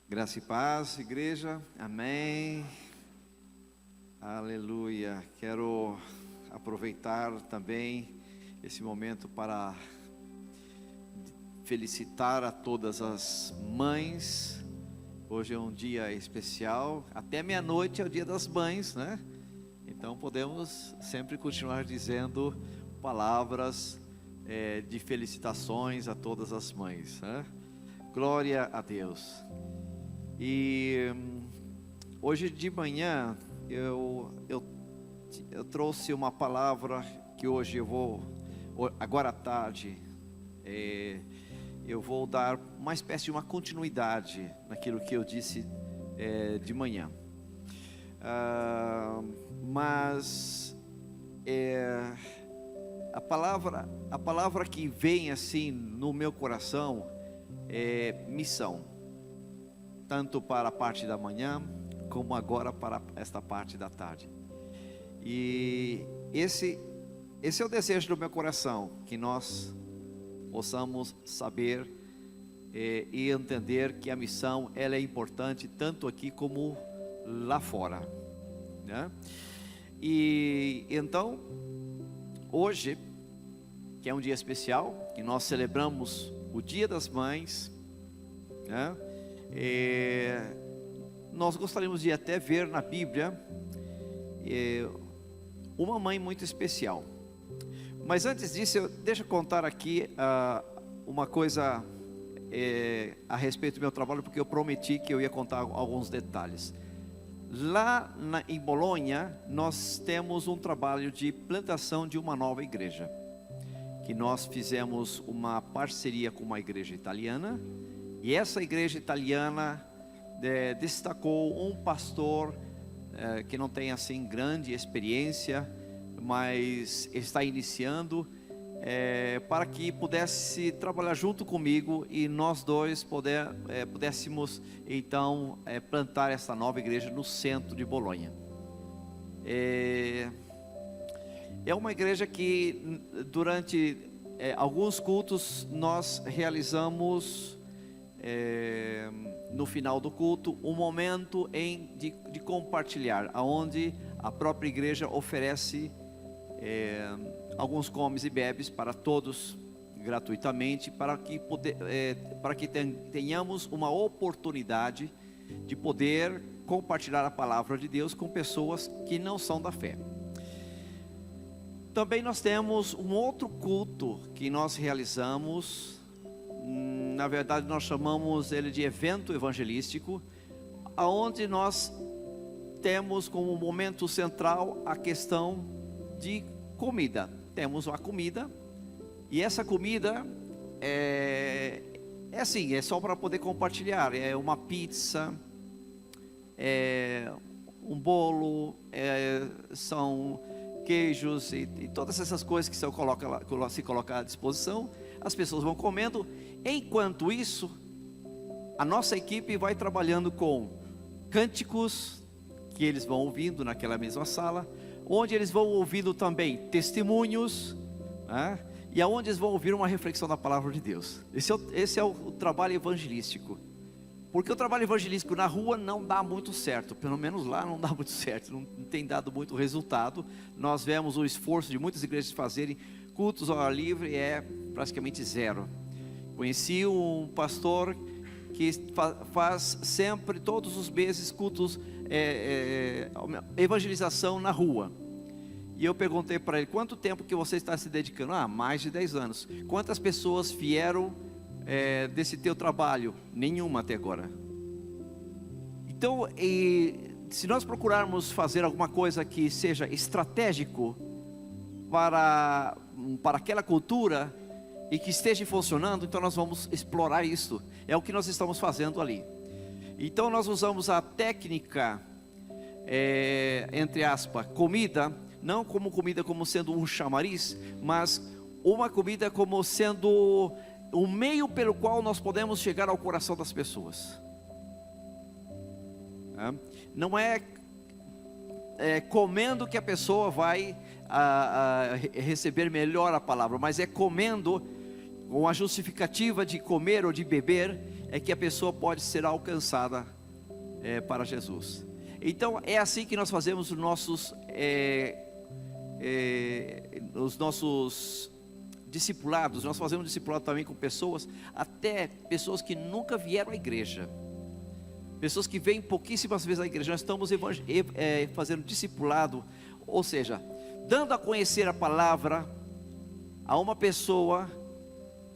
Graça e paz, igreja, amém, aleluia. Quero aproveitar também esse momento para felicitar a todas as mães. Hoje é um dia especial, até meia-noite é o dia das mães, né? Então podemos sempre continuar dizendo palavras de felicitações a todas as mães, né? Glória a Deus. E hoje de manhã eu trouxe uma palavra que hoje agora à tarde, eu vou dar uma espécie de uma continuidade naquilo que eu disse de manhã. Mas a palavra que vem assim no meu coração é missão. Tanto para a parte da manhã, como agora para esta parte da tarde. E esse é o desejo do meu coração, que nós possamos saber e entender que a missão ela é importante tanto aqui como lá fora, né? E então, hoje, que é um dia especial, que nós celebramos o Dia das Mães, né? Nós gostaríamos de até ver na Bíblia uma mãe muito especial. Mas antes disso, deixa eu contar aqui uma coisa a respeito do meu trabalho, porque eu prometi que eu ia contar alguns detalhes. Lá em Bolonha, nós temos um trabalho de plantação de uma nova igreja, que nós fizemos uma parceria com uma igreja italiana. E essa igreja italiana destacou um pastor que não tem assim grande experiência, mas está iniciando, para que pudesse trabalhar junto comigo e nós dois pudéssemos então plantar essa nova igreja no centro de Bolonha. É uma igreja que durante alguns cultos nós realizamos no final do culto um momento de compartilhar, onde a própria igreja oferece alguns comes e bebes para todos gratuitamente, para que tenhamos uma oportunidade de poder compartilhar a palavra de Deus com pessoas que não são da fé. Também nós temos um outro culto que nós realizamos. Na verdade nós chamamos ele de evento evangelístico, aonde nós temos como momento central a questão de comida. Temos uma comida, e essa comida é assim, é só para poder compartilhar. É uma pizza, um bolo, são queijos e todas essas coisas que se coloca à disposição. As pessoas vão comendo. Enquanto isso, a nossa equipe vai trabalhando com cânticos que eles vão ouvindo naquela mesma sala, onde eles vão ouvindo também testemunhos, né? E aonde eles vão ouvir uma reflexão da palavra de Deus. Esse é o trabalho evangelístico. Porque o trabalho evangelístico na rua não dá muito certo, pelo menos lá não dá muito certo, não tem dado muito resultado. Nós vemos o esforço de muitas igrejas fazerem cultos ao ar livre, é praticamente zero. Conheci um pastor que faz sempre, todos os meses, cultos, evangelização na rua. E eu perguntei para ele: quanto tempo que você está se dedicando? Mais de 10 anos. Quantas pessoas vieram desse teu trabalho? Nenhuma até agora. Então, se nós procurarmos fazer alguma coisa que seja estratégico para aquela cultura e que esteja funcionando, então nós vamos explorar isso. É o que nós estamos fazendo ali. Então nós usamos a técnica, entre aspas, comida, não como comida como sendo um chamariz, mas uma comida como sendo o meio pelo qual nós podemos chegar ao coração das pessoas. Não é comendo que a pessoa vai receber melhor a palavra, mas é comendo com a justificativa de comer ou de beber, é que a pessoa pode ser alcançada para Jesus. Então é assim que nós fazemos os nossos discipulados. Nós fazemos discipulado também com pessoas, até pessoas que nunca vieram à igreja, pessoas que vêm pouquíssimas vezes à igreja. Nós estamos fazendo discipulado, ou seja, dando a conhecer a palavra a uma pessoa,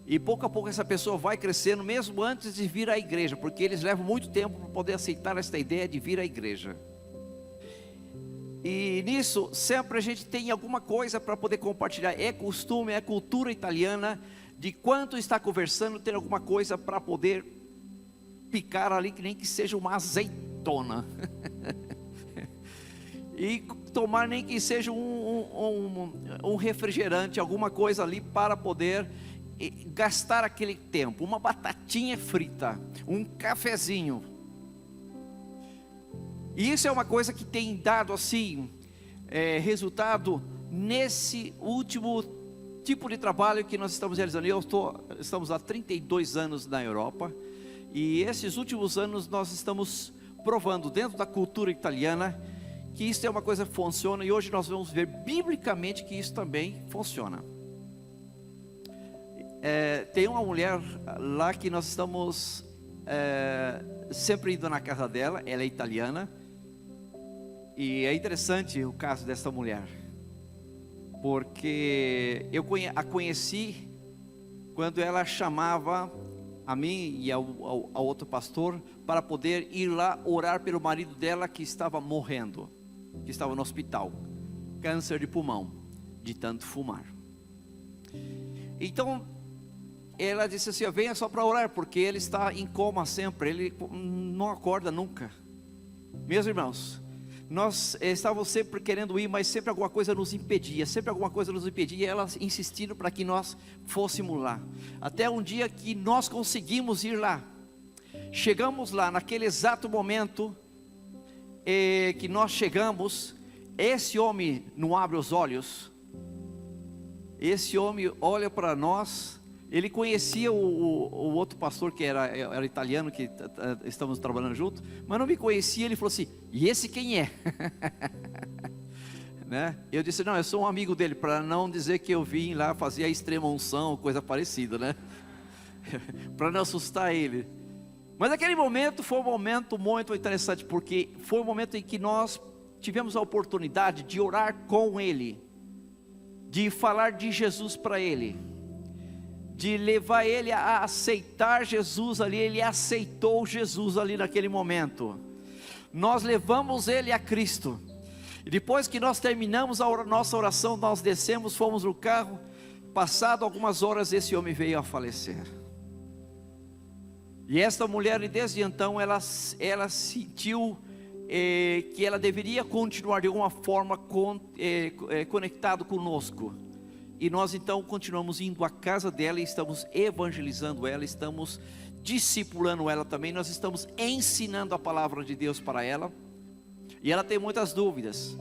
e pouco a pouco essa pessoa vai crescendo, mesmo antes de vir à igreja, porque eles levam muito tempo para poder aceitar esta ideia de vir à igreja. E nisso, sempre a gente tem alguma coisa para poder compartilhar. É costume, é cultura italiana, de quanto está conversando, ter alguma coisa para poder picar ali, que nem que seja uma azeitona. E tomar nem que seja um refrigerante, alguma coisa ali para poder gastar aquele tempo. Uma batatinha frita, um cafezinho. E isso é uma coisa que tem dado assim resultado nesse último tipo de trabalho que nós estamos realizando. Estamos há 32 anos na Europa, e esses últimos anos nós estamos provando dentro da cultura italiana que isso é uma coisa que funciona, e hoje nós vamos ver biblicamente que isso também funciona. Tem uma mulher lá que nós estamos sempre indo na casa dela. Ela é italiana, e é interessante o caso dessa mulher, porque eu a conheci quando ela chamava a mim e ao outro pastor para poder ir lá orar pelo marido dela, que estava morrendo, que estava no hospital, câncer de pulmão, de tanto fumar. Então ela disse assim: venha só para orar, porque ele está em coma sempre, ele não acorda nunca. Meus irmãos, nós estávamos sempre querendo ir, mas sempre alguma coisa nos impedia, e ela insistindo para que nós fôssemos lá, até um dia que nós conseguimos ir lá. Chegamos lá, naquele exato momento que nós chegamos, esse homem não abre os olhos, esse homem olha para nós. Ele conhecia o outro pastor, que era italiano, que estamos trabalhando junto, mas não me conhecia. Ele falou assim: e esse quem é? Né? Eu disse: não, eu sou um amigo dele, para não dizer que eu vim lá fazer a extrema unção, coisa parecida, né? Para não assustar ele. Mas aquele momento foi um momento muito interessante, porque foi um momento em que nós tivemos a oportunidade de orar com ele, de falar de Jesus para ele, de levar ele a aceitar Jesus ali. Ele aceitou Jesus ali naquele momento. Nós levamos ele a Cristo, e depois que nós terminamos a nossa oração, nós descemos, fomos no carro. Passado algumas horas, esse homem veio a falecer. E esta mulher, desde então, ela sentiu que ela deveria continuar de alguma forma conectado conosco. E nós então continuamos indo à casa dela, e estamos evangelizando ela, estamos discipulando ela também. Nós estamos ensinando a palavra de Deus para ela. E ela tem muitas dúvidas,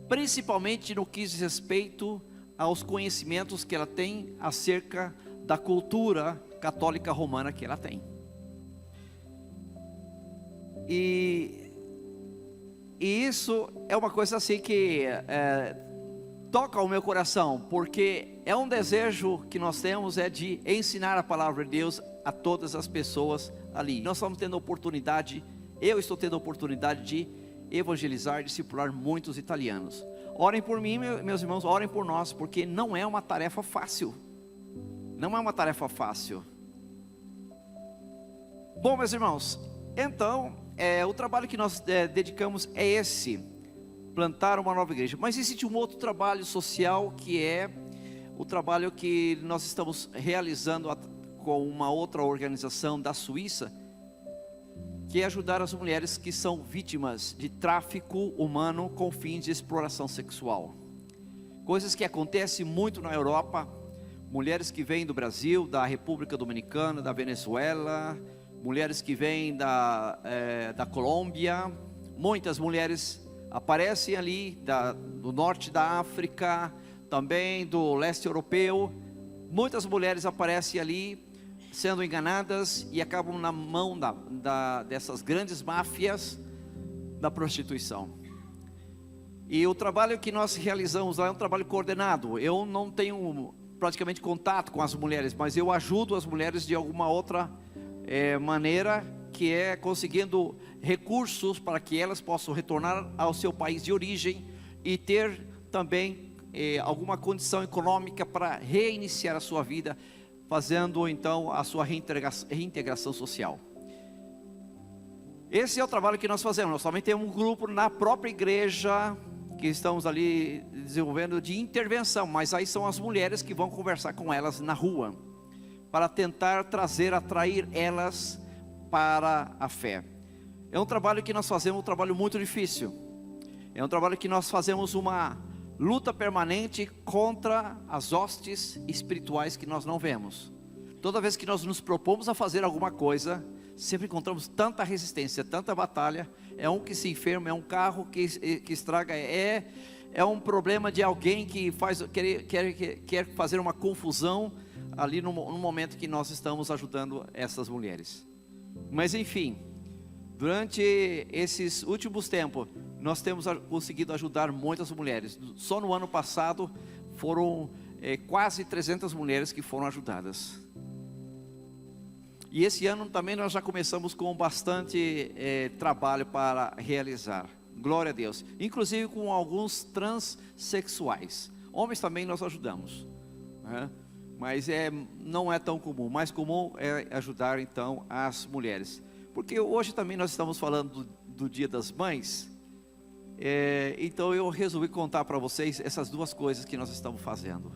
principalmente no que diz respeito aos conhecimentos que ela tem acerca da cultura católica romana que ela tem. E isso é uma coisa assim que toca o meu coração, porque é um desejo que nós temos, de ensinar a palavra de Deus a todas as pessoas ali. Nós estamos tendo a oportunidade, eu estou tendo a oportunidade de evangelizar, discipular muitos italianos. Orem por mim, meus irmãos, orem por nós, porque não é uma tarefa fácil. Não é uma tarefa fácil. Bom, meus irmãos, então o trabalho que nós dedicamos é esse: plantar uma nova igreja. Mas existe um outro trabalho social, que é o trabalho que nós estamos realizando com uma outra organização da Suíça, que é ajudar as mulheres que são vítimas de tráfico humano com fins de exploração sexual. Coisas que acontecem muito na Europa. Mulheres que vêm do Brasil, da República Dominicana, da Venezuela, mulheres que vêm da Colômbia. Muitas mulheres aparecem ali do norte da África, também do leste europeu. Muitas mulheres aparecem ali sendo enganadas e acabam na mão dessas grandes máfias da prostituição. E o trabalho que nós realizamos lá é um trabalho coordenado. Eu não tenho praticamente contato com as mulheres, mas eu ajudo as mulheres de alguma outra maneira, que é conseguindo recursos para que elas possam retornar ao seu país de origem e ter também alguma condição econômica para reiniciar a sua vida, fazendo então a sua reintegração social. Esse é o trabalho que nós fazemos. Nós também temos um grupo na própria igreja que estamos ali desenvolvendo de intervenção, mas aí são as mulheres que vão conversar com elas na rua, para tentar atrair elas para a fé. É um trabalho que nós fazemos, um trabalho muito difícil. É um trabalho que nós fazemos uma luta permanente contra as hostes espirituais que nós não vemos. Toda vez que nós nos propomos a fazer alguma coisa, sempre encontramos tanta resistência, tanta batalha. É um que se enferma, é um carro que estraga, é um problema de alguém que quer fazer uma confusão ali no momento que nós estamos ajudando essas mulheres. Mas enfim, durante esses últimos tempos, nós temos conseguido ajudar muitas mulheres. Só no ano passado foram quase 300 mulheres que foram ajudadas. E esse ano também nós já começamos com bastante trabalho para realizar. Glória a Deus. Inclusive com alguns transexuais. Homens também nós ajudamos, né? Mas não é tão comum. Mais comum é ajudar então as mulheres. Porque hoje também nós estamos falando do Dia das Mães. Então eu resolvi contar para vocês essas duas coisas que nós estamos fazendo.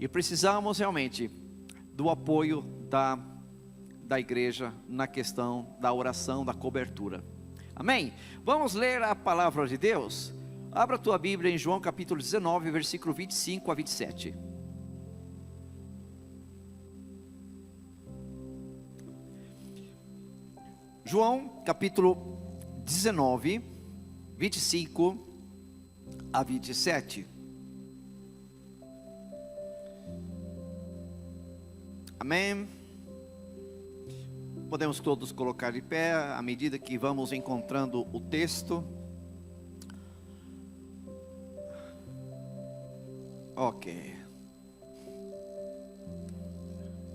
E precisamos realmente do apoio da igreja na questão da oração, da cobertura. Amém? Vamos ler a palavra de Deus? Abra a tua Bíblia em João capítulo 19, versículo 25 a 27. João capítulo 19, 25 a 27. Amém? Podemos todos colocar de pé à medida que vamos encontrando o texto. Ok.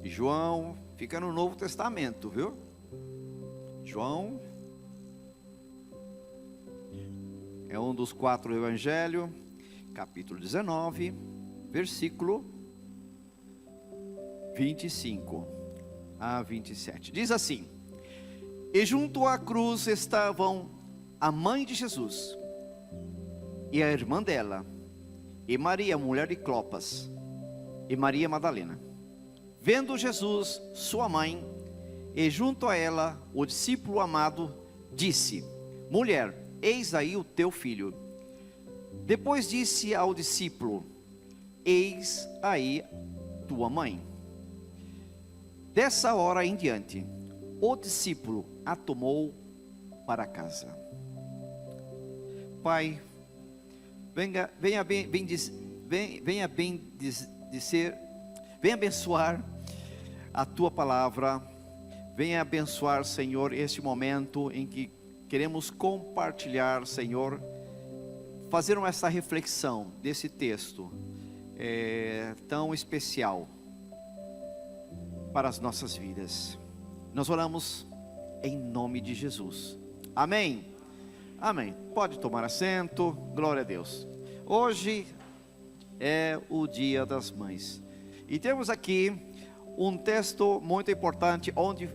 João fica no Novo Testamento, viu? João é um dos 4 evangelhos, capítulo 19, versículo 25 a 27. Diz assim: E junto à cruz estavam a mãe de Jesus e a irmã dela, e Maria, mulher de Clopas, e Maria Madalena. Vendo Jesus, sua mãe, e junto a ela o discípulo amado, disse: Mulher, eis aí o teu filho. Depois disse ao discípulo: Eis aí tua mãe. Dessa hora em diante, o discípulo a tomou para casa. Pai, venha abençoar a tua palavra. Venha abençoar, Senhor, este momento em que queremos compartilhar, Senhor, fazer essa reflexão desse texto tão especial para as nossas vidas. Nós oramos em nome de Jesus. Amém? Amém. Pode tomar assento. Glória a Deus. Hoje é o Dia das Mães. E temos aqui um texto muito importante onde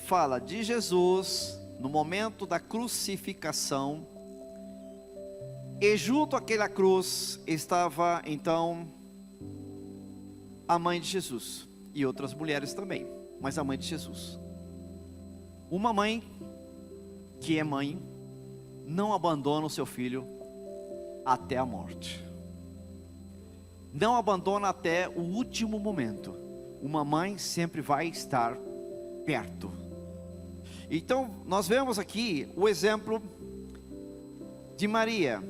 fala de Jesus no momento da crucificação. E junto àquela cruz estava então a mãe de Jesus e outras mulheres também, mas a mãe de Jesus. Uma mãe que é mãe não abandona o seu filho até a morte. Não abandona até o último momento. Uma mãe sempre vai estar perto. Então nós vemos aqui o exemplo de Maria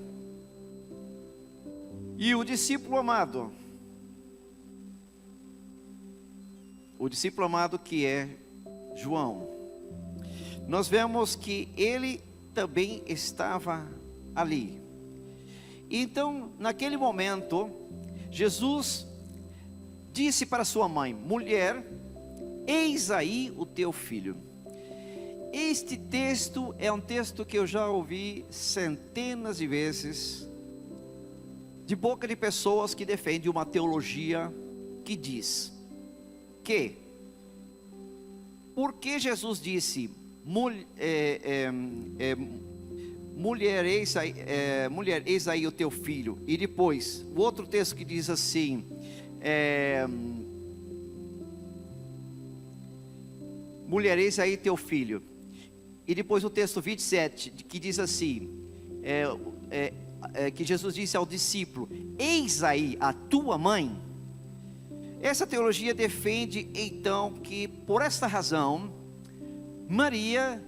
e o discípulo amado. o discípulo amado que é João. Nós vemos que ele também estava ali. Então, naquele momento, Jesus disse para sua mãe: mulher, eis aí o teu filho. Este texto é um texto que eu já ouvi centenas de vezes, de boca de pessoas que defendem uma teologia que diz que, porque Jesus disse, mulher, eis aí o teu filho, e depois, o outro texto que diz assim, mulher, eis aí teu filho, e depois o texto 27, que diz assim, que Jesus disse ao discípulo, eis aí a tua mãe. Essa teologia defende então que, por esta razão, Maria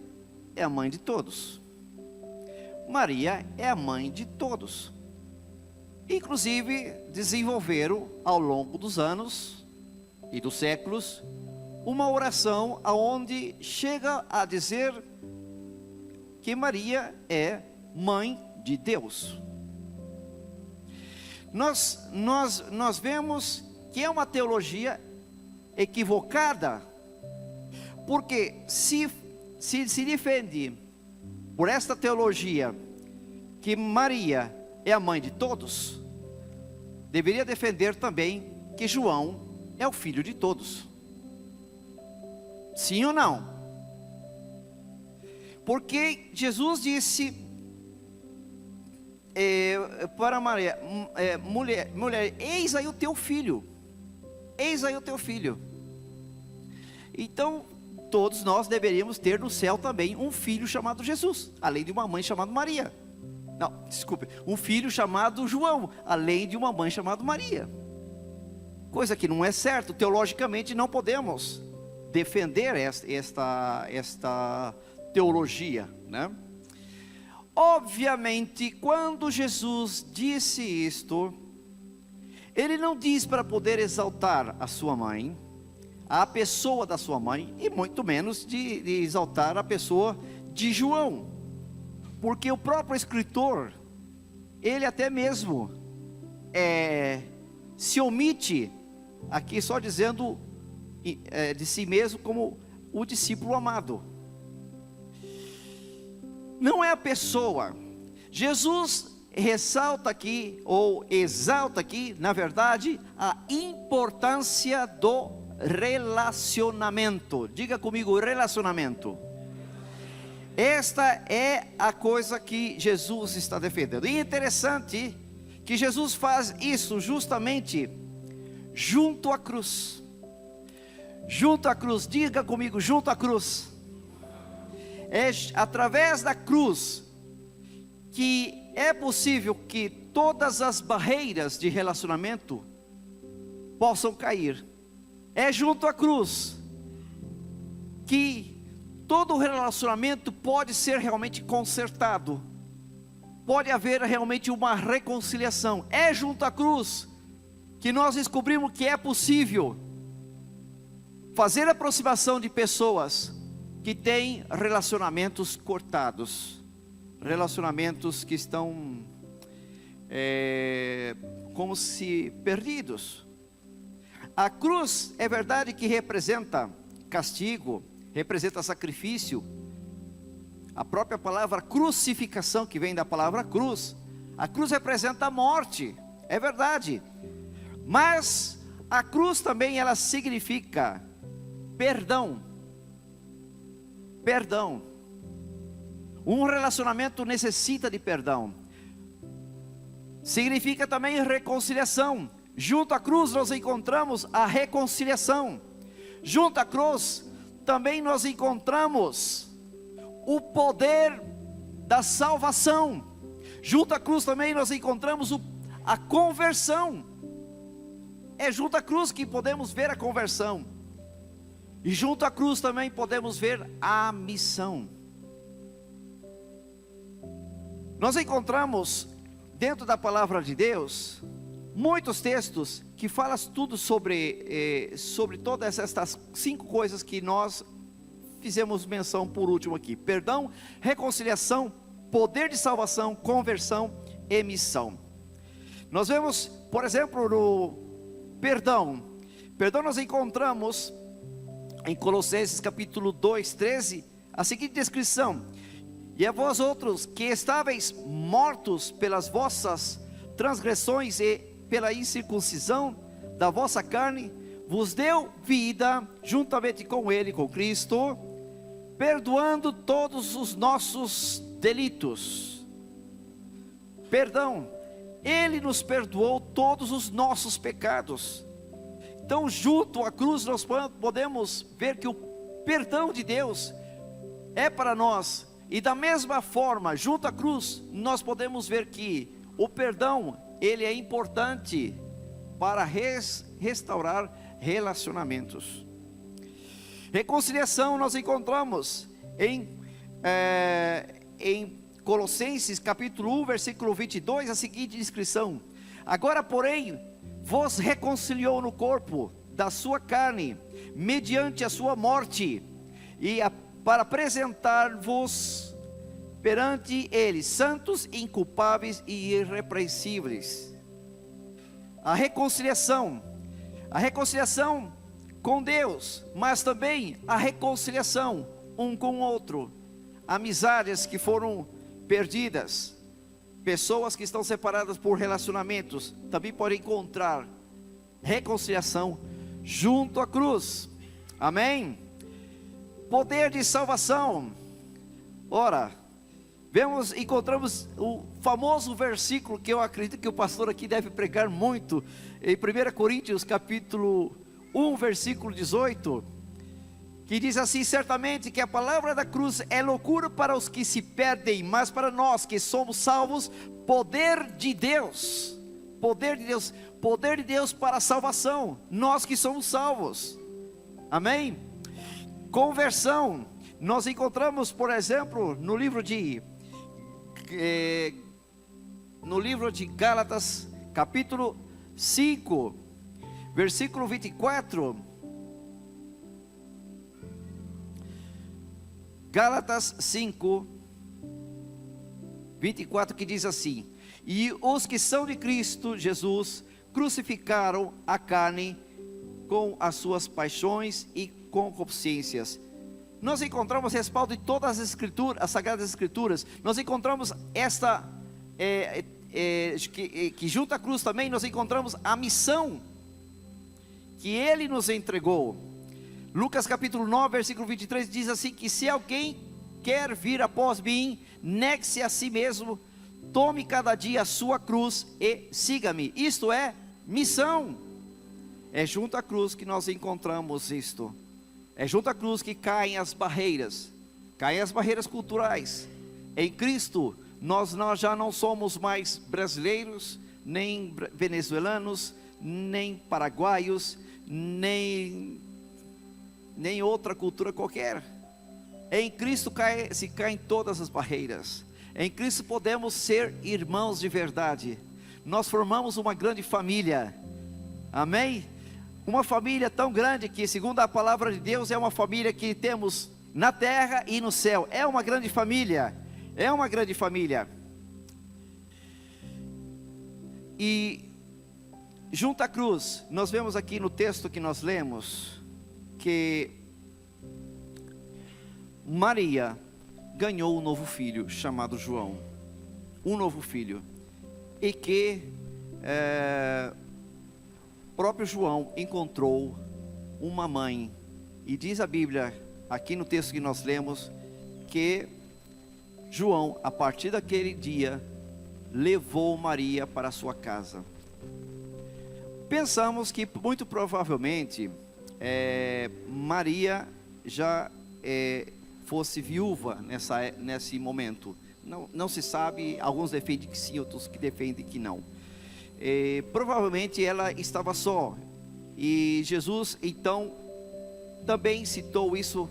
é a mãe de todos. Maria é a mãe de todos. Inclusive, desenvolveram ao longo dos anos e dos séculos uma oração aonde chega a dizer que Maria é mãe de Deus. Nós vemos que é uma teologia equivocada, porque se defende por esta teologia que Maria é a mãe de todos, deveria defender também que João é o filho de todos. Sim ou não? Porque Jesus disse para Maria, mulher, eis aí o teu filho. Eis aí o teu filho. Então, todos nós deveríamos ter no céu também um filho chamado Jesus, além de uma mãe chamada Maria. Não, desculpe, um filho chamado João, além de uma mãe chamada Maria. Coisa que não é certo, teologicamente não podemos defender esta teologia, né? Obviamente, quando Jesus disse isto, Ele não diz para poder exaltar a sua mãe, a pessoa da sua mãe, e muito menos de exaltar a pessoa de João, porque o próprio escritor, ele até mesmo se omite aqui só dizendo de si mesmo como o discípulo amado. Não é a pessoa. Jesus ressalta aqui, ou exalta aqui, na verdade, a importância do relacionamento. Diga comigo, relacionamento. Esta é a coisa que Jesus está defendendo. E é interessante que Jesus faz isso justamente junto à cruz. Junto à cruz, diga comigo, junto à cruz. É através da cruz que é possível que todas as barreiras de relacionamento possam cair. É junto à cruz que todo relacionamento pode ser realmente consertado. Pode haver realmente uma reconciliação. É junto à cruz que nós descobrimos que é possível fazer aproximação de pessoas que têm relacionamentos cortados, relacionamentos que estão como se perdidos. A cruz é verdade que representa castigo, representa sacrifício. A própria palavra crucificação, que vem da palavra cruz, a cruz representa a morte, é verdade. Mas a cruz também ela significa perdão. Perdão. Um relacionamento necessita de perdão. Significa também reconciliação. Junto à cruz nós encontramos a reconciliação. Junto à cruz também nós encontramos o poder da salvação. Junto à cruz também nós encontramos a conversão. É junto à cruz que podemos ver a conversão. E junto à cruz também podemos ver a missão. Nós encontramos dentro da palavra de Deus muitos textos que falam tudo sobre todas estas 5 coisas que nós fizemos menção por último aqui: perdão, reconciliação, poder de salvação, conversão e missão. Nós vemos, por exemplo, no perdão nós encontramos em Colossenses capítulo 2, 13, a seguinte descrição: e a vós outros que estáveis mortos pelas vossas transgressões e pela incircuncisão da vossa carne, vos deu vida juntamente com ele, com Cristo, perdoando todos os nossos delitos. Perdão, ele nos perdoou todos os nossos pecados. Então, junto à cruz, nós podemos ver que o perdão de Deus é para nós. E da mesma forma, junto à cruz, nós podemos ver que o perdão, ele é importante para restaurar relacionamentos. Reconciliação nós encontramos em Colossenses capítulo 1, versículo 22, a seguinte descrição: agora porém, vos reconciliou no corpo da sua carne, mediante a sua morte, para apresentar-vos perante ele, santos, inculpáveis e irrepreensíveis. A reconciliação com Deus, mas também a reconciliação um com o outro. Amizades que foram perdidas, pessoas que estão separadas por relacionamentos, também podem encontrar reconciliação junto à cruz. Amém? Poder de salvação. Ora, encontramos o famoso versículo que eu acredito que o pastor aqui deve pregar muito, em 1 Coríntios capítulo 1, versículo 18, que diz assim: certamente que a palavra da cruz é loucura para os que se perdem, mas para nós que somos salvos, poder de Deus. Poder de Deus, poder de Deus para a salvação, nós que somos salvos. Amém? Conversão, nós encontramos, por exemplo, no livro de Gálatas, capítulo 5, versículo 24. Gálatas 5, 24, que diz assim: e os que são de Cristo Jesus crucificaram a carne com as suas paixões e concupiscências. Nós encontramos respaldo em todas as escrituras, as sagradas escrituras. Nós encontramos que junto à cruz também nós encontramos a missão que ele nos entregou. Lucas capítulo 9, versículo 23 diz assim: que se alguém quer vir após mim, negue-se a si mesmo, tome cada dia a sua cruz e siga-me. Isto é missão. É junto à cruz que nós encontramos isto. É junto à cruz que caem as barreiras culturais. Em Cristo nós já não somos mais brasileiros, nem venezuelanos, nem paraguaios, nem outra cultura qualquer. Em Cristo se caem todas as barreiras. Em Cristo podemos ser irmãos de verdade. Nós formamos uma grande família. Amém? Uma família tão grande que, segundo a palavra de Deus, é uma família que temos na terra e no céu. É uma grande família. É uma grande família. E junto à cruz, nós vemos aqui no texto que nós lemos que Maria ganhou um novo filho chamado João. Um novo filho. E que próprio João encontrou uma mãe. E diz a Bíblia, aqui no texto que nós lemos, que João, a partir daquele dia, levou Maria para a sua casa. Pensamos que muito provavelmente Maria já fosse viúva nesse momento. Não se sabe, alguns defendem que sim, outros que defendem que não. Provavelmente ela estava só. E Jesus então também citou isso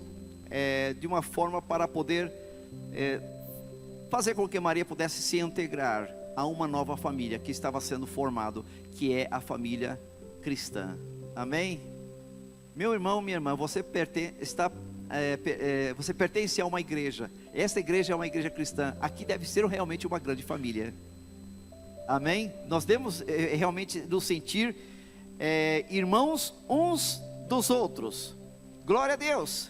de uma forma para poder fazer com que Maria pudesse se integrar a uma nova família que estava sendo formado, que é a família cristã. Amém? Meu irmão, minha irmã, você pertence a uma igreja. Essa igreja é uma igreja cristã. Aqui deve ser realmente uma grande família. Amém? Nós devemos realmente nos sentir irmãos uns dos outros. Glória a Deus.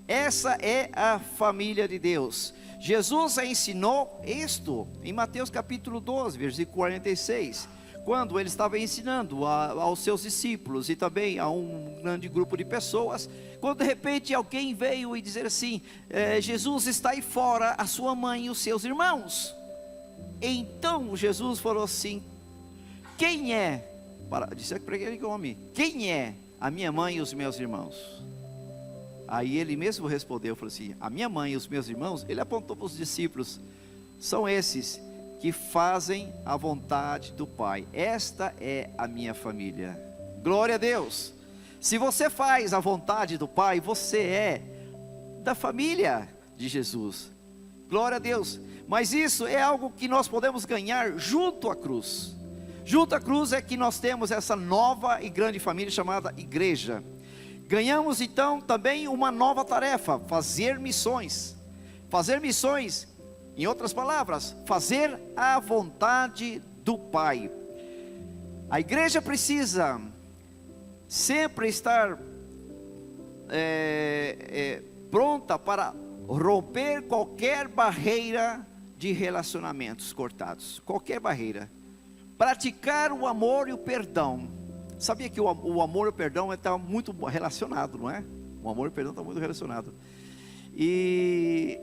Essa é a família de Deus. Jesus ensinou isto em Mateus capítulo 12, versículo 46, quando ele estava ensinando aos seus discípulos e também a um grande grupo de pessoas, quando de repente alguém veio e dizer assim, Jesus está aí fora, a sua mãe e os seus irmãos. Então Jesus falou assim, quem é, disse para aquele homem, quem é a minha mãe e os meus irmãos? Aí ele mesmo respondeu, falou assim, a minha mãe e os meus irmãos, ele apontou para os discípulos, são esses que fazem a vontade do Pai. Esta é a minha família. Glória a Deus. Se você faz a vontade do Pai, você é da família de Jesus. Glória a Deus. Mas isso é algo que nós podemos ganhar junto à cruz. Junto à cruz é que nós temos essa nova e grande família chamada igreja. Ganhamos então também uma nova tarefa, fazer missões. Fazer missões, em outras palavras, fazer a vontade do Pai. A igreja precisa sempre estar pronta para romper qualquer barreira de relacionamentos cortados. Qualquer barreira. Praticar o amor e o perdão. Sabia que o amor e o perdão está muito relacionado, não é? O amor e o perdão estão muito relacionados. E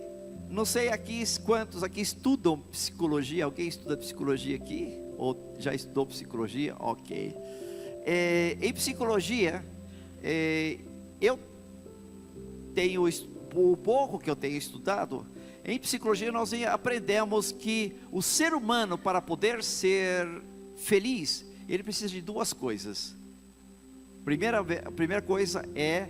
não sei aqui quantos aqui estudam psicologia. Alguém estuda psicologia aqui? Ou já estudou psicologia? Ok. Em psicologia, eu tenho o pouco que eu tenho estudado. Em psicologia nós aprendemos que o ser humano, para poder ser feliz, ele precisa de duas coisas. A primeira coisa é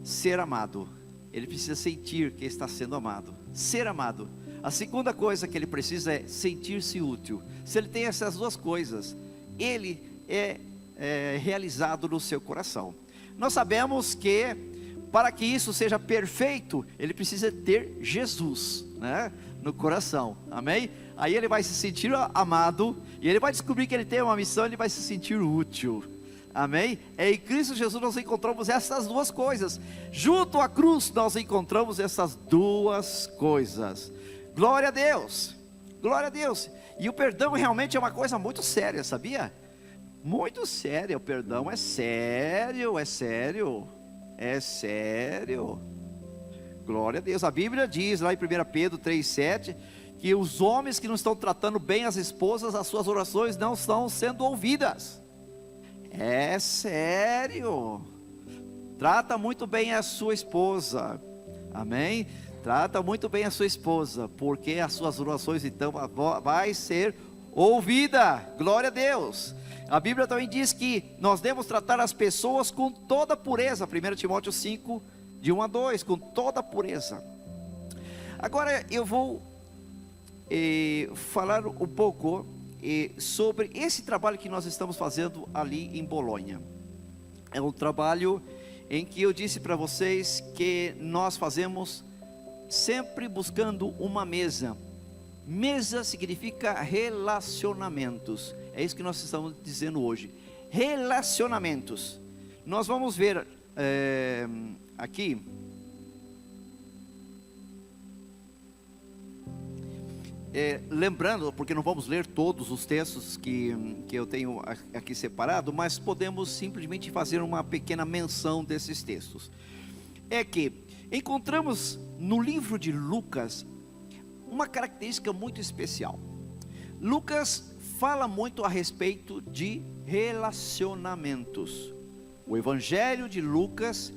ser amado. Ele precisa sentir que está sendo amado. Ser amado. A segunda coisa que ele precisa é sentir-se útil. Se ele tem essas duas coisas, ele é realizado no seu coração. Nós sabemos que para que isso seja perfeito, ele precisa ter Jesus, né, no coração. Amém? Aí ele vai se sentir amado, e ele vai descobrir que ele tem uma missão, ele vai se sentir útil. Amém? Em Cristo Jesus nós encontramos essas duas coisas. Junto à cruz nós encontramos essas duas coisas. Glória a Deus. Glória a Deus. E o perdão realmente é uma coisa muito séria, sabia? Muito séria. O perdão é sério, é sério. É sério. Glória a Deus. A Bíblia diz lá em 1 Pedro 3,7 que os homens que não estão tratando bem as esposas, as suas orações não estão sendo ouvidas. É sério. Trata muito bem a sua esposa. Amém? Trata muito bem a sua esposa, porque as suas orações então vai ser ouvida. Glória a Deus. A Bíblia também diz que nós devemos tratar as pessoas com toda pureza. 1 Timóteo 5, de 1 a 2, com toda pureza. Agora eu vou falar um pouco sobre esse trabalho que nós estamos fazendo ali em Bolonha. É um trabalho em que eu disse para vocês que nós fazemos sempre buscando uma mesa. Mesa significa relacionamentos. É isso que nós estamos dizendo hoje. Relacionamentos. Nós vamos ver aqui. Lembrando, porque não vamos ler todos os textos que eu tenho aqui separado, mas podemos simplesmente fazer uma pequena menção desses textos. É que encontramos no livro de Lucas uma característica muito especial. Lucas fala muito a respeito de relacionamentos. O Evangelho de Lucas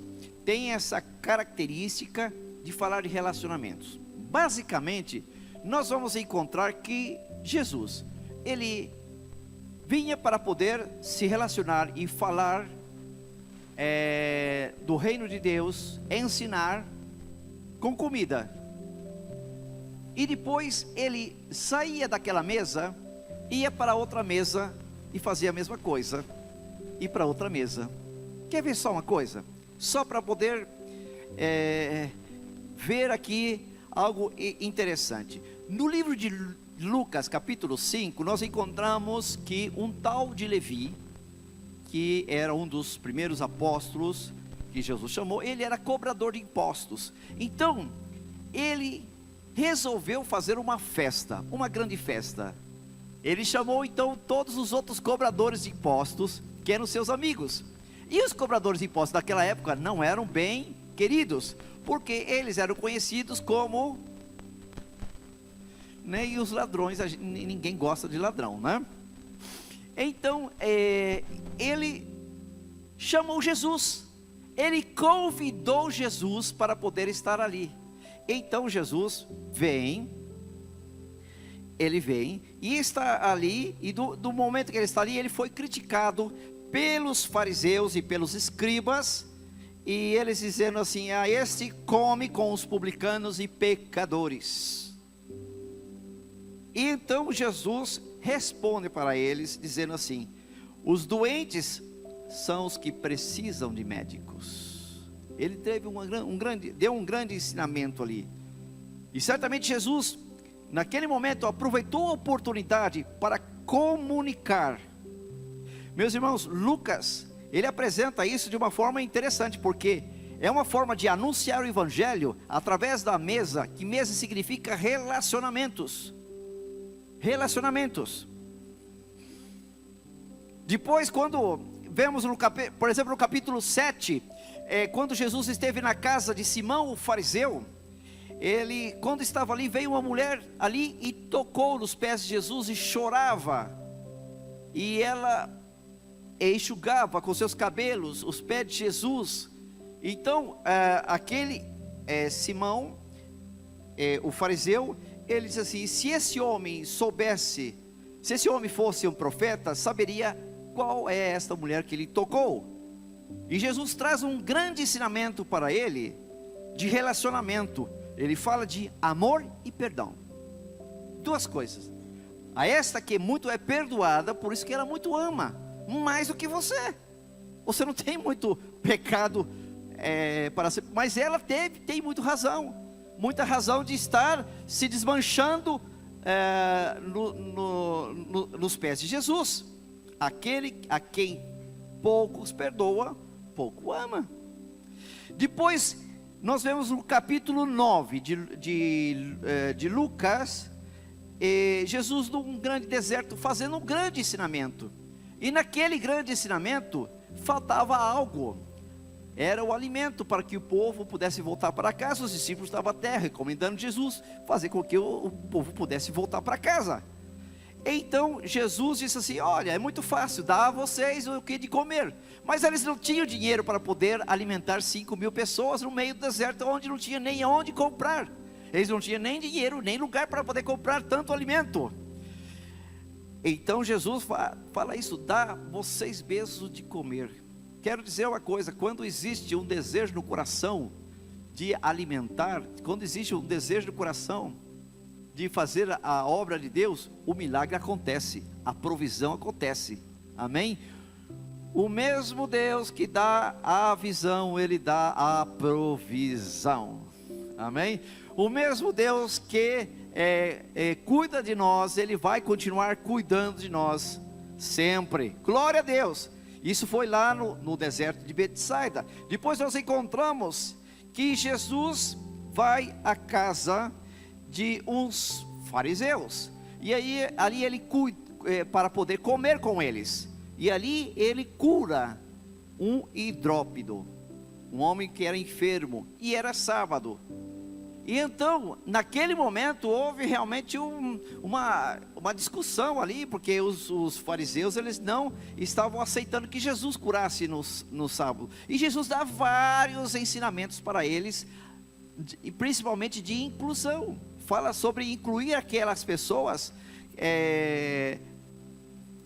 tem essa característica de falar de relacionamentos. Basicamente, nós vamos encontrar que Jesus, ele vinha para poder se relacionar e falar do reino de Deus, ensinar com comida. e depois ele saía daquela mesa, ia para outra mesa e fazia a mesma coisa, e para outra mesa. Quer ver só uma coisa? Só para poder ver aqui algo interessante. No livro de Lucas capítulo 5, nós encontramos que um tal de Levi, que era um dos primeiros apóstolos que Jesus chamou, ele era cobrador de impostos. Então, ele resolveu fazer uma festa, uma grande festa. Ele chamou então todos os outros cobradores de impostos, que eram seus amigos. E os cobradores de impostos daquela época não eram bem queridos, porque eles eram conhecidos como, né, e os ladrões, ninguém gosta de ladrão, né? Então, ele chamou Jesus, ele convidou Jesus para poder estar ali. Então Jesus ele vem e está ali, e do momento que ele está ali, ele foi criticado pelos fariseus e pelos escribas, e eles dizendo assim: este come com os publicanos e pecadores. E então Jesus responde para eles dizendo assim: os doentes são os que precisam de médicos. Ele teve deu um grande ensinamento ali, e certamente Jesus naquele momento aproveitou a oportunidade para comunicar. Meus irmãos, Lucas, ele apresenta isso de uma forma interessante, porque é uma forma de anunciar o evangelho através da mesa, que mesa significa relacionamentos. Relacionamentos. Depois, quando vemos por exemplo no capítulo 7, quando Jesus esteve na casa de Simão o fariseu, quando estava ali, veio uma mulher ali e tocou nos pés de Jesus e chorava, e ela enxugava com seus cabelos os pés de Jesus. Então aquele Simão, o fariseu, ele diz assim: se esse homem soubesse, se esse homem fosse um profeta, saberia qual é esta mulher que ele tocou. E Jesus traz um grande ensinamento para ele, de relacionamento. Ele fala de amor e perdão, duas coisas. A esta que muito é perdoada, por isso que ela muito ama, mais do que você. Você não tem muito pecado para ser, mas ela tem muita razão de estar se desmanchando nos pés de Jesus. Aquele a quem poucos perdoa, pouco ama. Depois nós vemos no capítulo 9 de Lucas, Jesus num grande deserto, fazendo um grande ensinamento. E naquele grande ensinamento faltava algo, era o alimento para que o povo pudesse voltar para casa. Os discípulos estavam até recomendando Jesus fazer com que o povo pudesse voltar para casa. Então Jesus disse assim: olha, é muito fácil, dá a vocês o que de comer. Mas eles não tinham dinheiro para poder alimentar 5.000 pessoas no meio do deserto, onde não tinha nem onde comprar. Eles não tinham nem dinheiro, nem lugar para poder comprar tanto alimento. Então Jesus fala isso: dá vocês mesmos de comer. Quero dizer uma coisa: quando existe um desejo no coração de alimentar, quando existe um desejo no coração de fazer a obra de Deus, o milagre acontece, a provisão acontece. Amém? O mesmo Deus que dá a visão, Ele dá a provisão. Amém? O mesmo Deus que cuida de nós, Ele vai continuar cuidando de nós sempre. Glória a Deus. Isso foi lá no deserto de Betsaida. Depois nós encontramos que Jesus vai à casa de uns fariseus, e aí ali ele para poder comer com eles, e ali ele cura um hidrópido, um homem que era enfermo, e era sábado. E então naquele momento houve realmente uma discussão ali, porque os fariseus, eles não estavam aceitando que Jesus curasse no sábado, e Jesus dá vários ensinamentos para eles, e principalmente de inclusão. Fala sobre incluir aquelas pessoas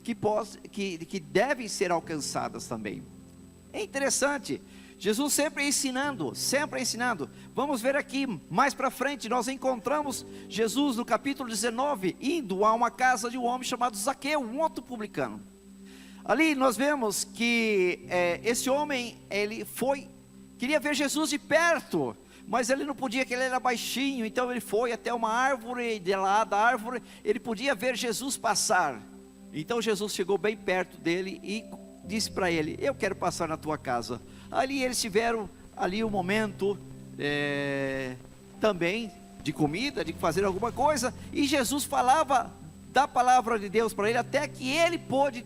que devem ser alcançadas também. É interessante, Jesus sempre ensinando, sempre ensinando. Vamos ver aqui, mais para frente, nós encontramos Jesus no capítulo 19, indo a uma casa de um homem chamado Zaqueu, um outro publicano. Ali nós vemos que esse homem, queria ver Jesus de perto, mas ele não podia, porque ele era baixinho. Então ele foi até uma árvore, e de lá da árvore ele podia ver Jesus passar. Então Jesus chegou bem perto dele e disse para ele: eu quero passar na tua casa. Ali eles tiveram ali um momento também de comida, de fazer alguma coisa, e Jesus falava da palavra de Deus para ele, até que ele pôde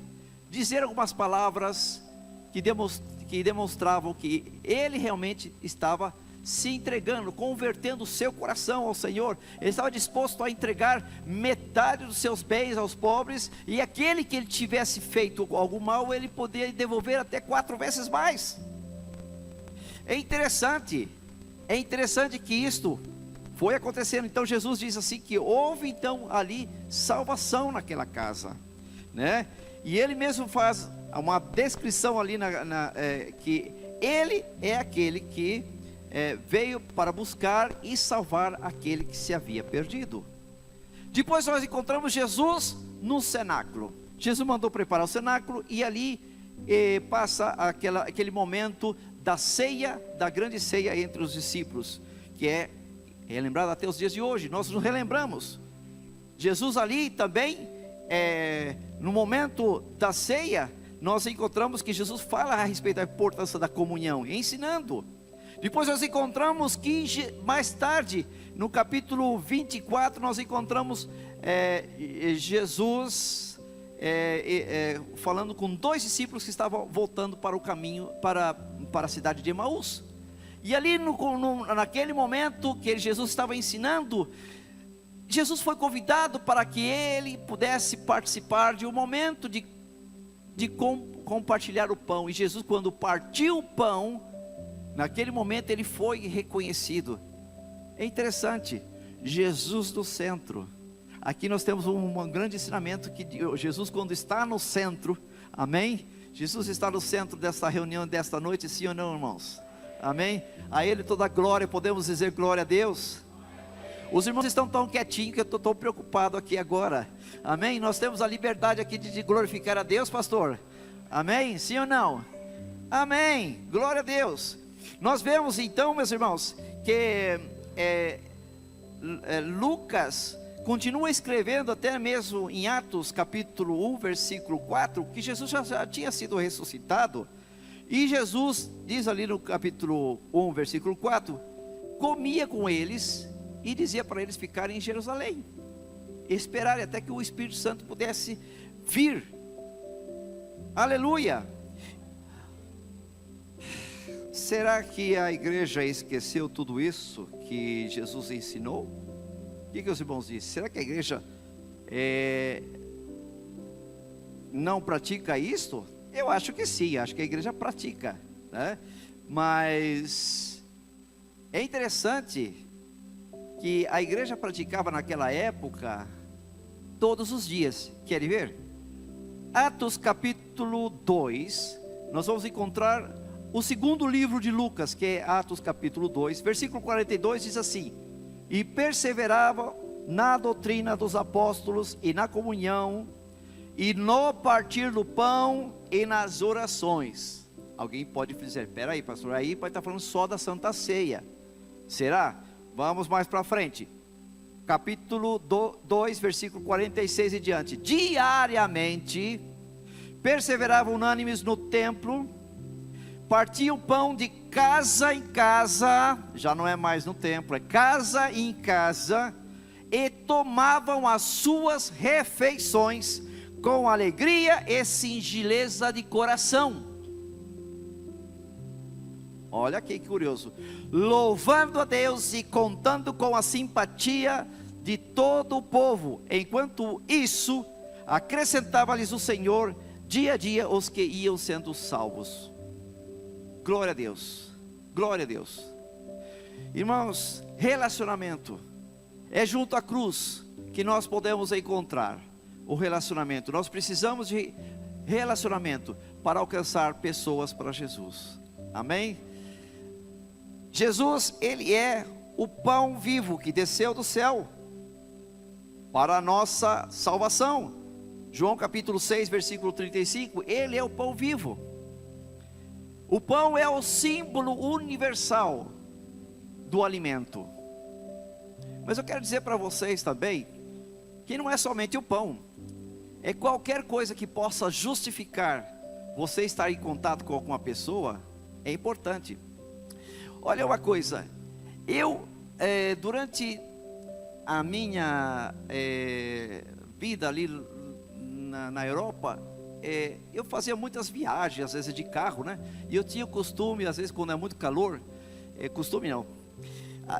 dizer algumas palavras que demonstravam que ele realmente estava se entregando, convertendo o seu coração ao Senhor. Ele estava disposto a entregar metade dos seus bens aos pobres, e aquele que ele tivesse feito algum mal, ele poderia devolver até 4 vezes mais. É interessante que isto foi acontecendo. Então Jesus diz assim, que houve então ali salvação naquela casa, né? E ele mesmo faz uma descrição ali, que ele é aquele que veio para buscar e salvar aquele que se havia perdido. Depois nós encontramos Jesus no cenáculo. Jesus mandou preparar o cenáculo, e ali passa aquele momento da ceia, da grande ceia entre os discípulos, que é lembrado até os dias de hoje. Nós nos relembramos. Jesus ali também, no momento da ceia, nós encontramos que Jesus fala a respeito da importância da comunhão, ensinando. Depois nós encontramos que mais tarde, no capítulo 24, nós encontramos Jesus falando com 2 discípulos que estavam voltando para o caminho, para a cidade de Emaús. E ali naquele momento que Jesus estava ensinando, Jesus foi convidado para que ele pudesse participar de um momento de compartilhar o pão. E Jesus, quando partiu o pão, naquele momento ele foi reconhecido. É interessante, Jesus no centro. Aqui nós temos um grande ensinamento, que Jesus, quando está no centro, amém? Jesus está no centro desta reunião, desta noite, sim ou não, irmãos? Amém? A Ele toda a glória, podemos dizer glória a Deus? Os irmãos estão tão quietinhos que eu estou tão preocupado aqui agora. Amém? Nós temos a liberdade aqui de glorificar a Deus, pastor? Amém? Sim ou não? Amém, glória a Deus. Nós vemos então, meus irmãos, que Lucas continua escrevendo até mesmo em Atos capítulo 1, versículo 4, que Jesus já tinha sido ressuscitado. E Jesus diz ali no capítulo 1, versículo 4, comia com eles e dizia para eles ficarem em Jerusalém, esperarem até que o Espírito Santo pudesse vir. Aleluia. Será que a igreja esqueceu tudo isso que Jesus ensinou? O que os irmãos dizem? Será que a igreja não pratica isto? Eu acho que sim, acho que a igreja pratica, né? Mas é interessante que a igreja praticava naquela época todos os dias. Querem ver? Atos capítulo 2, nós vamos encontrar o segundo livro de Lucas, que é Atos capítulo 2, versículo 42, diz assim: e perseveravam na doutrina dos apóstolos e na comunhão, e no partir do pão e nas orações. Alguém pode dizer, espera aí, pastor, aí pode estar falando só da Santa Ceia. Será? Vamos mais para frente. Capítulo 2, versículo 46 e diante. Diariamente perseveravam unânimes no templo, partiam pão de casa em casa, já não é mais no templo, é casa em casa, e tomavam as suas refeições com alegria e singeleza de coração. Olha que curioso, louvando a Deus e contando com a simpatia de todo o povo. Enquanto isso, acrescentava-lhes o Senhor dia a dia os que iam sendo salvos. Glória a Deus, glória a Deus. Irmãos, relacionamento é junto à cruz que nós podemos encontrar o relacionamento. Nós precisamos de relacionamento para alcançar pessoas para Jesus. Amém? Jesus, ele é o pão vivo que desceu do céu para a nossa salvação. João capítulo 6, versículo 35, ele é o pão vivo. O pão é o símbolo universal do alimento. Mas eu quero dizer para vocês também, que não é somente o pão, é qualquer coisa que possa justificar você estar em contato com alguma pessoa, é importante. Olha uma coisa, durante a minha vida ali na Europa, eu fazia muitas viagens, às vezes de carro, né? E eu tinha o costume, às vezes quando é muito calor, costume não,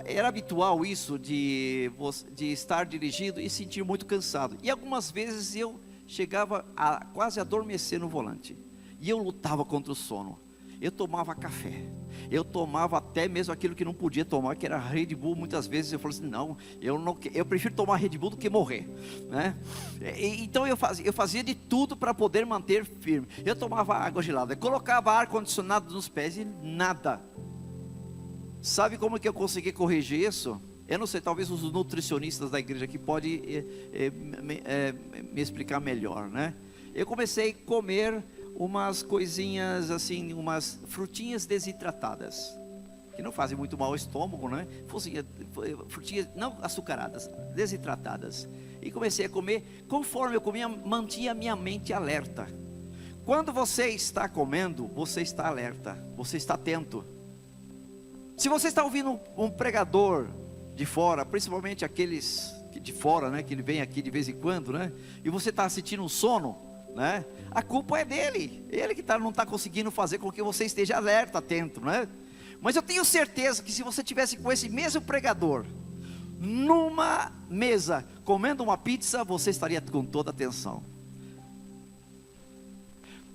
era habitual isso de estar dirigindo e sentir muito cansado. E algumas vezes eu chegava a quase adormecer no volante. E eu lutava contra o sono. Eu tomava café. Eu tomava até mesmo aquilo que não podia tomar, que era Red Bull. Muitas vezes eu falei assim, não, eu prefiro tomar Red Bull do que morrer, né? Então eu fazia de tudo para poder manter firme. Eu tomava água gelada, eu colocava ar condicionado nos pés e nada. Sabe como que eu consegui corrigir isso? Eu não sei, talvez os nutricionistas da igreja aqui podem me explicar melhor, né? Eu comecei a comer umas coisinhas assim, umas frutinhas desidratadas, que não fazem muito mal ao estômago, né? Frutinhas não açucaradas, desidratadas. E comecei a comer, conforme eu comia, mantinha a minha mente alerta. Quando você está comendo, você está alerta, você está atento. Se você está ouvindo um pregador de fora, principalmente aqueles de fora, né, que ele vem aqui de vez em quando, né, e você está sentindo um sono, né, a culpa é dele, ele que não está conseguindo fazer com que você esteja alerta, atento, né? Mas eu tenho certeza que se você tivesse com esse mesmo pregador numa mesa comendo uma pizza, você estaria com toda a atenção.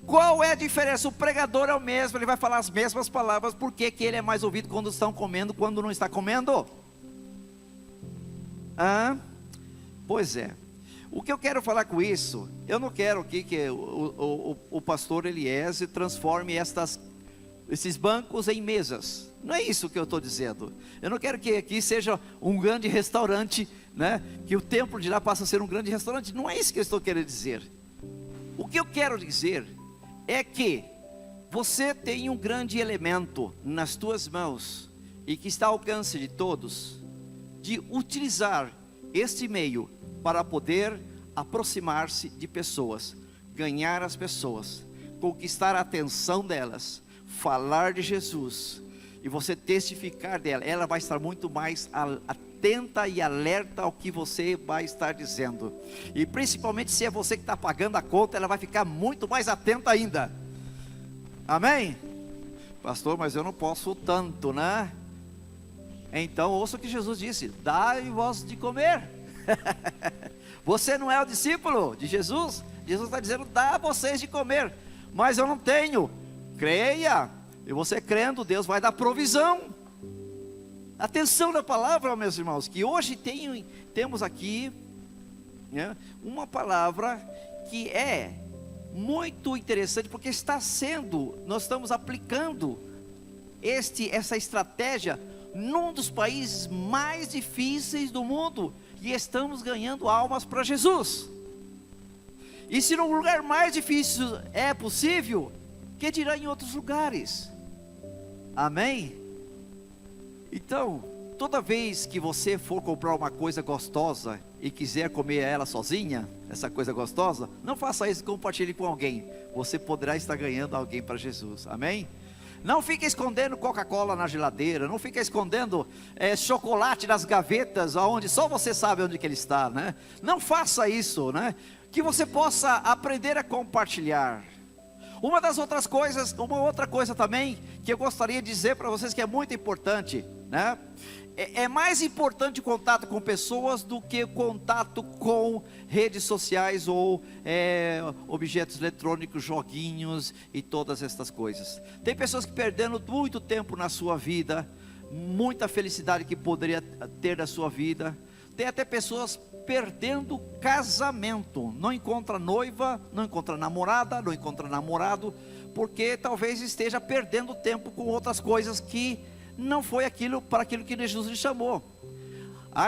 Qual é a diferença? O pregador é o mesmo, ele vai falar as mesmas palavras. Por que ele é mais ouvido quando estão comendo, quando não está comendo? Pois é. O que eu quero falar com isso, eu não quero aqui que o pastor Eliezer transforme esses bancos em mesas. Não é isso que eu estou dizendo. Eu não quero que aqui seja um grande restaurante, né? Que o templo de lá passe a ser um grande restaurante. Não é isso que eu estou querendo dizer. O que eu quero dizer é que você tem um grande elemento nas tuas mãos e que está ao alcance de todos, de utilizar este meio para poder aproximar-se de pessoas, ganhar as pessoas, conquistar a atenção delas, falar de Jesus e você testificar dela. Ela vai estar muito mais atenta e alerta ao que você vai estar dizendo, e principalmente se é você que está pagando a conta, ela vai ficar muito mais atenta ainda. Amém? Pastor, mas eu não posso tanto, né? Então ouça o que Jesus disse: dai-vos de comer. Você não é o discípulo de Jesus? Jesus está dizendo: dá a vocês de comer. Mas eu não tenho. Creia, e você crendo, Deus vai dar provisão. Atenção na palavra, meus irmãos, que hoje temos aqui, né, uma palavra que é muito interessante, porque nós estamos aplicando essa estratégia num dos países mais difíceis do mundo, e estamos ganhando almas para Jesus. E se num lugar mais difícil é possível, que dirá em outros lugares? Amém? Então, toda vez que você for comprar uma coisa gostosa e quiser comer ela sozinha, essa coisa gostosa, não faça isso, compartilhe com alguém. Você poderá estar ganhando alguém para Jesus. Amém? Não fique escondendo Coca-Cola na geladeira, não fique escondendo chocolate nas gavetas, onde só você sabe onde que ele está, né? Não faça isso, né? Que você possa aprender a compartilhar. Uma outra coisa também que eu gostaria de dizer para vocês, que é muito importante, né? É mais importante o contato com pessoas do que o contato com redes sociais ou objetos eletrônicos, joguinhos e todas estas coisas. Tem pessoas que perdendo muito tempo na sua vida, muita felicidade que poderia ter da sua vida. Tem até pessoas perdendo casamento, não encontra noiva, não encontra namorada, não encontra namorado, porque talvez esteja perdendo tempo com outras coisas que não foi para aquilo que Jesus lhe chamou.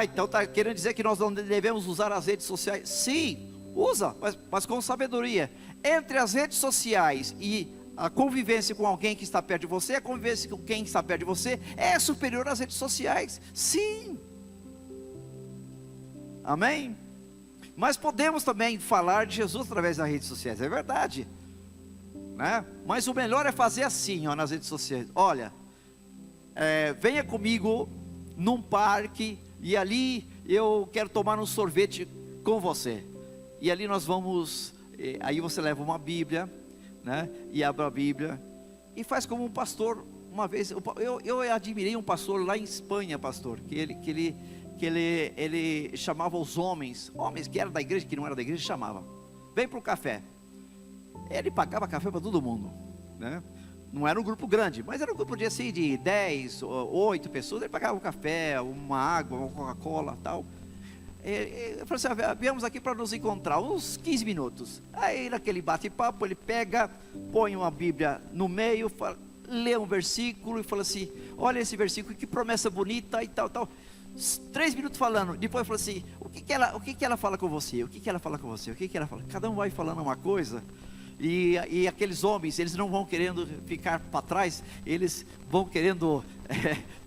Então está querendo dizer que nós não devemos usar as redes sociais? Sim, usa, mas com sabedoria. Entre as redes sociais e a convivência com alguém que está perto de você, a convivência com quem está perto de você é superior às redes sociais. Sim. Amém? Mas podemos também falar de Jesus através das redes sociais, é verdade, né? Mas o melhor é fazer assim, nas redes sociais. Olha, venha comigo num parque e ali eu quero tomar um sorvete com você. E ali nós vamos, aí você leva uma Bíblia, né? E abre a Bíblia e faz como um pastor. Uma vez, eu admirei um pastor lá em Espanha, pastor, que ele chamava os homens que eram da igreja, que não eram da igreja, chamava, vem para o café. Ele pagava café para todo mundo, né? Não era um grupo grande, mas era um grupo de 10, 8 pessoas. Ele pagava um café, uma água, uma Coca-Cola, tal. Eu falei assim, viemos aqui para nos encontrar, uns 15 minutos. Aí naquele bate-papo, ele pega, põe uma Bíblia no meio, lê um versículo e fala assim, olha esse versículo, que promessa bonita e tal, tal. 3 minutos falando, depois falou assim, o que ela fala com você? O que ela fala com você? O que ela fala? Cada um vai falando uma coisa. E aqueles homens, eles não vão querendo ficar para trás, eles vão querendo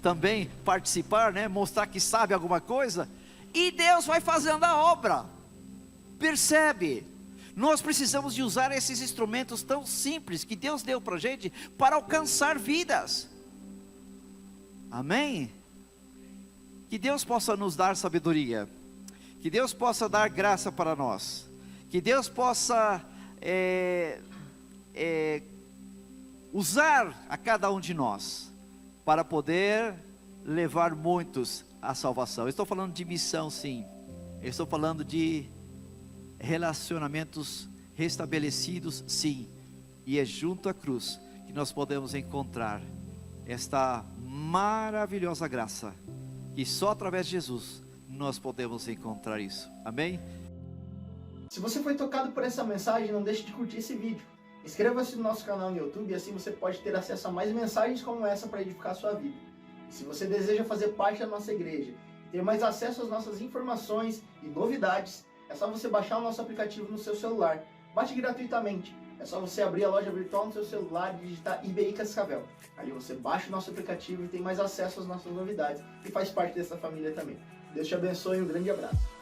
também participar, né? Mostrar que sabe alguma coisa, e Deus vai fazendo a obra. Percebe? Nós precisamos de usar esses instrumentos tão simples que Deus deu para a gente, para alcançar vidas. Amém? Que Deus possa nos dar sabedoria, que Deus possa dar graça para nós, que Deus possa usar a cada um de nós para poder levar muitos à salvação. Eu estou falando de missão, sim. Eu estou falando de relacionamentos restabelecidos, sim. E é junto à cruz que nós podemos encontrar esta maravilhosa graça, que só através de Jesus nós podemos encontrar isso. Amém? Se você foi tocado por essa mensagem, não deixe de curtir esse vídeo. Inscreva-se no nosso canal no YouTube e assim você pode ter acesso a mais mensagens como essa para edificar a sua vida. E se você deseja fazer parte da nossa igreja, ter mais acesso às nossas informações e novidades, é só você baixar o nosso aplicativo no seu celular. Baixe gratuitamente. É só você abrir a loja virtual no seu celular e digitar IBI Cascavel. Ali você baixa o nosso aplicativo e tem mais acesso às nossas novidades e faz parte dessa família também. Deus te abençoe e um grande abraço.